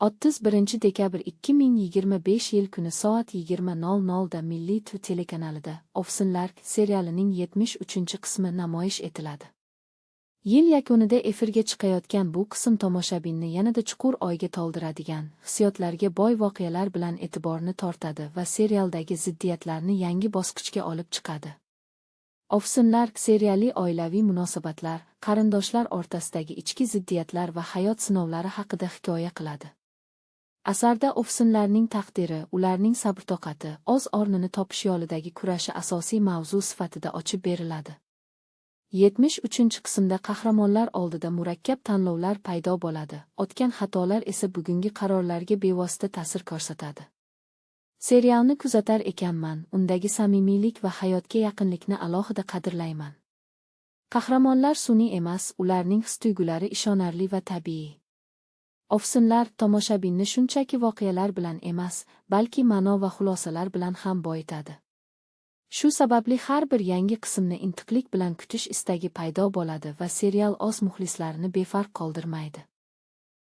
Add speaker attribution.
Speaker 1: 31 dekabr 2025 yil kuni soat 20:00 da Milliy telekanalida Ofsinlar serialining 73-qismi namoyish etiladi. Yil yakunida efirga chiqayotgan bu qism tomoshabinni yanada chuqur o'yga toldiradigan, hissiyotlarga boy voqealar bilan e'tiborni tortadi va serialdagi ziddiyatlarni yangi bosqichga olib chiqadi. Ofsinlar seriali oilaviy munosabatlar, qarindoshlar o'rtasidagi ichki ziddiyatlar va hayot sinovlari haqida hikoya qiladi. Asarda ofsinlarning taqdiri, ularning sabr-toqati, o'z o'rnini topish yo'lidagi kurashi asosiy mavzu sifatida ochib beriladi. 73-qismda qahramonlar oldida murakkab tanlovlar paydo bo'ladi, o'tgan xatolar esa bugungi qarorlarga bevosita ta'sir ko'rsatadi. Serialni kuzatar ekanman, undagi samimiylik va hayotga yaqinlikni alohida qadrlayman. Qahramonlar sun'iy emas, ularning his-tuyg'ulari ishonarli va tabiiy. Ofsinlar tomoshabinni shunchaki voqealar bilan emas, balki ma'no va xulosalar bilan ham boyitadi. Shu sababli har bir yangi qismni intiqlik bilan kutish istagi paydo bo'ladi va serial o'z muxlislarini befarq qoldirmaydi.